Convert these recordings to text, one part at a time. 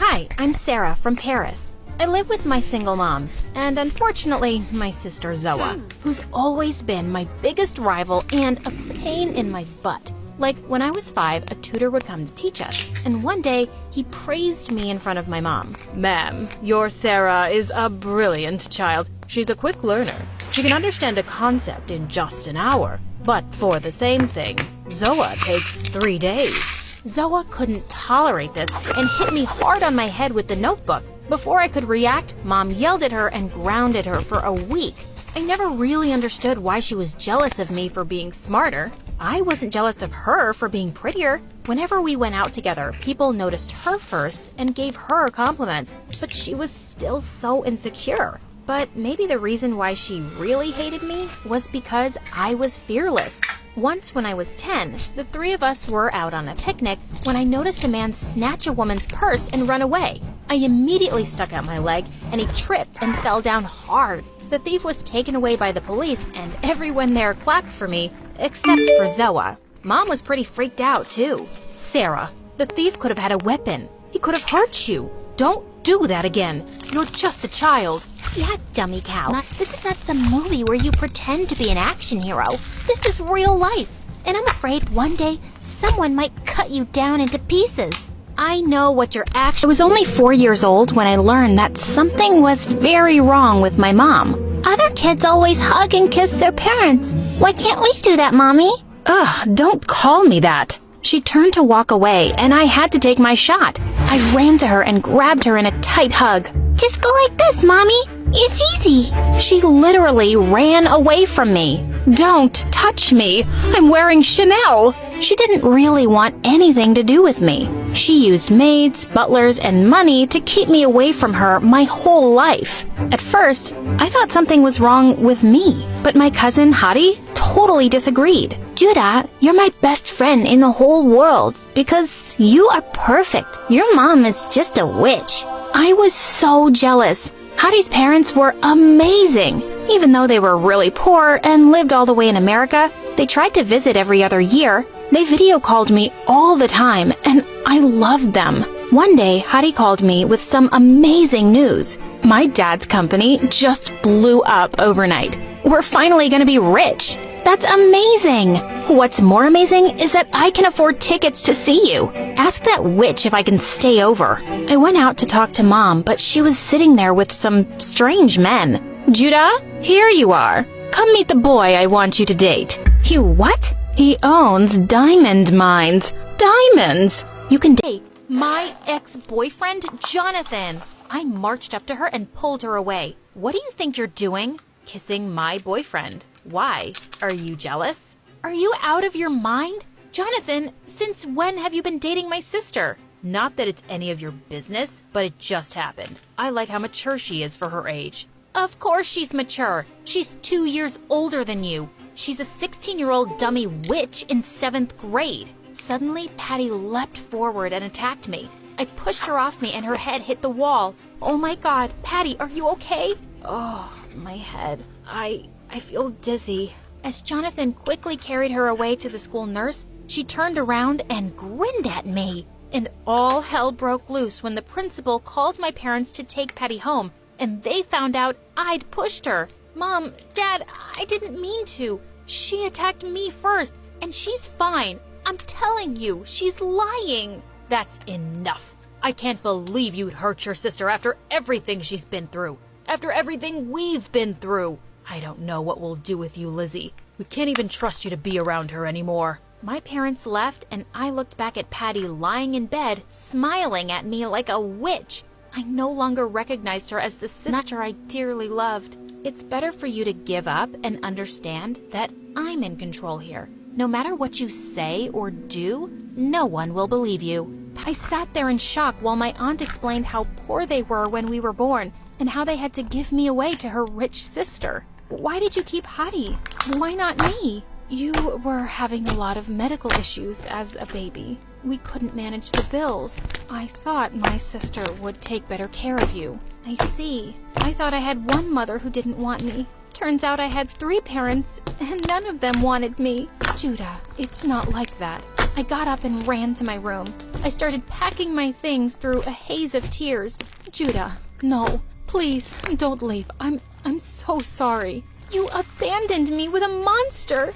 Hi, I'm Sarah from Paris. I live with my single mom, and unfortunately, my sister Zoa, who's always been my biggest rival and a pain in my butt. Like, when I was 5, a tutor would come to teach us, and one day, he praised me in front of my mom. Ma'am, your Sarah is a brilliant child. She's a quick learner. She can understand a concept in just an hour. But for the same thing, Zoa takes 3 days. Zoa couldn't tolerate this and hit me hard on my head with the notebook. Before I could react, Mom yelled at her and grounded her for a week. I never really understood why she was jealous of me for being smarter. I wasn't jealous of her for being prettier. Whenever we went out together, people noticed her first and gave her compliments, but she was still so insecure. But maybe the reason why she really hated me was because I was fearless. Once when I was 10, the 3 of us were out on a picnic when I noticed a man snatch a woman's purse and run away. I immediately stuck out my leg and he tripped and fell down hard. The thief was taken away by the police and everyone there clapped for me, except for Zoa. Mom was pretty freaked out too. Sarah, the thief could have had a weapon. He could have hurt you. Don't do that again. You're just a child. Yeah, dummy cow. This is not some movie where you pretend to be an action hero. This is real life. And I'm afraid one day someone might cut you down into pieces. I know what you're actually... I was only 4 years old when I learned that something was very wrong with my mom. Other kids always hug and kiss their parents. Why can't we do that, Mommy? Ugh, don't call me that. She turned to walk away, and I had to take my shot. I ran to her and grabbed her in a tight hug. Just go like this, Mommy. It's easy. She literally ran away from me. Don't touch me. I'm wearing Chanel. She didn't really want anything to do with me. She used maids, butlers, and money to keep me away from her my whole life. At first, I thought something was wrong with me, but my cousin Hari totally disagreed. Judah, you're my best friend in the whole world because you are perfect. Your mom is just a witch. I was so jealous. Hari's parents were amazing. Even though they were really poor and lived all the way in America, they tried to visit every other year. They video called me all the time, and I loved them. One day, Hari called me with some amazing news. My dad's company just blew up overnight. We're finally gonna be rich. That's amazing! What's more amazing is that I can afford tickets to see you. Ask that witch if I can stay over. I went out to talk to Mom, but she was sitting there with some strange men. Judah, here you are. Come meet the boy I want you to date. He what? He owns diamond mines. Diamonds! You can date my ex-boyfriend, Jonathan. I marched up to her and pulled her away. What do you think you're doing? Kissing my boyfriend. Why? Are you jealous? Are you out of your mind? Jonathan, since when have you been dating my sister? Not that it's any of your business, but it just happened. I like how mature she is for her age. Of course she's mature. She's 2 years older than you. She's a 16-year-old dummy witch in 7th grade. Suddenly, Patty leapt forward and attacked me. I pushed her off me and her head hit the wall. Oh my God, Patty, are you okay? Oh, my head. I feel dizzy. As Jonathan quickly carried her away to the school nurse, she turned around and grinned at me. And all hell broke loose when the principal called my parents to take Patty home, and they found out I'd pushed her. Mom, Dad, I didn't mean to. She attacked me first, and she's fine. I'm telling you, she's lying. That's enough. I can't believe you'd hurt your sister after everything she's been through. After everything we've been through. I don't know what we'll do with you, Lizzie. We can't even trust you to be around her anymore. My parents left, and I looked back at Patty lying in bed, smiling at me like a witch. I no longer recognized her as the sister I dearly loved. It's better for you to give up and understand that I'm in control here. No matter what you say or do, no one will believe you. I sat there in shock while my aunt explained how poor they were when we were born and how they had to give me away to her rich sister. Why did you keep Hadi? Why not me? You were having a lot of medical issues as a baby. We couldn't manage the bills. I thought my sister would take better care of you. I see. I thought I had one mother who didn't want me. Turns out I had 3 parents, and none of them wanted me. Judah, it's not like that. I got up and ran to my room. I started packing my things through a haze of tears. Judah, no, please, don't leave. I'm so sorry. You abandoned me with a monster.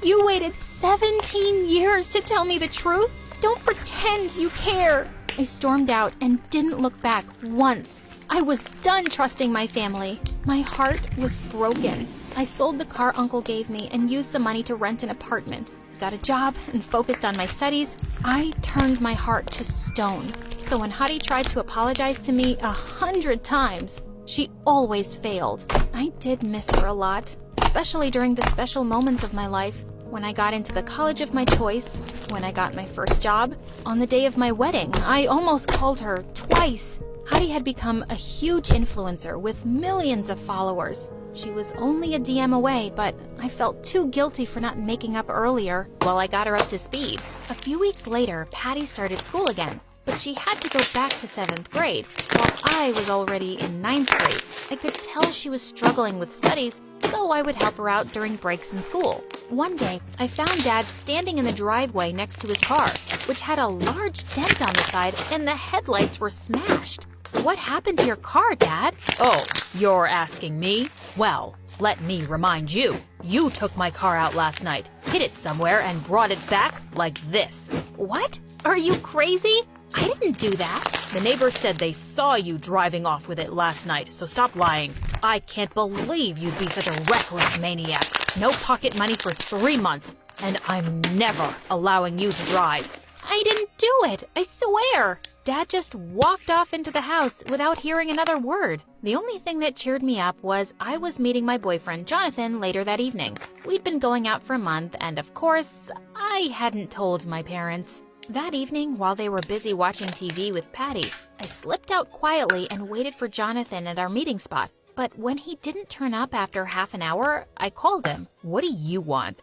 You waited 17 years to tell me the truth? Don't pretend you care. I stormed out and didn't look back once. I was done trusting my family. My heart was broken. I sold the car Uncle gave me and used the money to rent an apartment. Got a job and focused on my studies. I turned my heart to stone. So when Hadi tried to apologize to me 100 times, she always failed. I did miss her a lot, especially during the special moments of my life. When I got into the college of my choice, when I got my first job, on the day of my wedding, I almost called her twice. Hadi had become a huge influencer with millions of followers. She was only a DM away, but I felt too guilty for not making up earlier while I got her up to speed. A few weeks later, Patty started school again, but she had to go back to 7th grade, while I was already in 9th grade. I could tell she was struggling with studies, so I would help her out during breaks in school. One day, I found Dad standing in the driveway next to his car, which had a large dent on the side and the headlights were smashed. What happened to your car, Dad? Oh, you're asking me? Well, let me remind you. You took my car out last night, hid it somewhere, and brought it back like this. What? Are you crazy? I didn't do that. The neighbors said they saw you driving off with it last night, so stop lying. I can't believe you'd be such a reckless maniac. No pocket money for 3 months, and I'm never allowing you to drive. I didn't do it, I swear. Dad just walked off into the house without hearing another word. The only thing that cheered me up was I was meeting my boyfriend Jonathan later that evening. We'd been going out for a month, and of course, I hadn't told my parents. That evening, while they were busy watching TV with Patty, I slipped out quietly and waited for Jonathan at our meeting spot. But when he didn't turn up after half an hour, I called him. What do you want?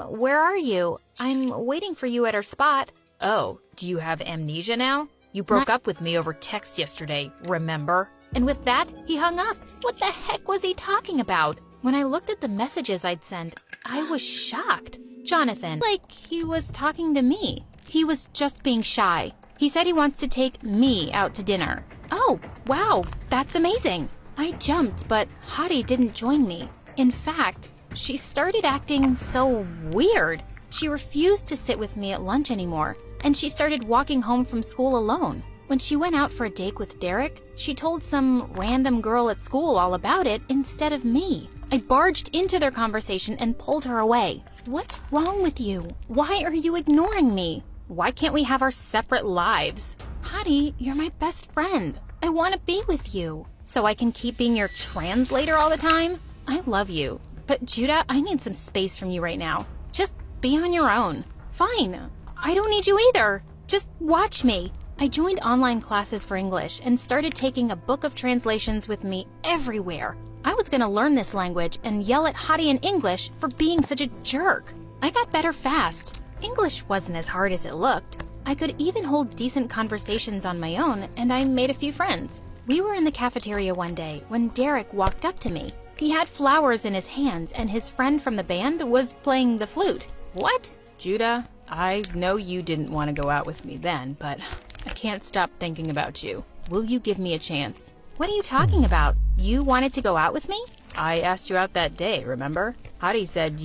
Where are you? I'm waiting for you at our spot. Oh, do you have amnesia now? You broke up with me over text yesterday, remember? And with that, he hung up. What the heck was he talking about? When I looked at the messages I'd sent, I was shocked. Jonathan, like he was talking to me. He was just being shy. He said he wants to take me out to dinner. Oh, wow, that's amazing. I jumped, but Hadi didn't join me. In fact, she started acting so weird. She refused to sit with me at lunch anymore, and she started walking home from school alone. When she went out for a date with Derek, she told some random girl at school all about it instead of me. I barged into their conversation and pulled her away. What's wrong with you? Why are you ignoring me? Why can't we have our separate lives? Hadi, you're my best friend. I want to be with you. So I can keep being your translator all the time? I love you. But Judah, I need some space from you right now. Just be on your own. Fine. I don't need you either. Just watch me. I joined online classes for English and started taking a book of translations with me everywhere. I was going to learn this language and yell at Hadi in English for being such a jerk. I got better fast. English wasn't as hard as it looked. I could even hold decent conversations on my own, and I made a few friends. We were in the cafeteria one day when Derek walked up to me. He had flowers in his hands, and his friend from the band was playing the flute. What? Judah, I know you didn't want to go out with me then, but I can't stop thinking about you. Will you give me a chance? What are you talking about? You wanted to go out with me? I asked you out that day, remember? Hadi said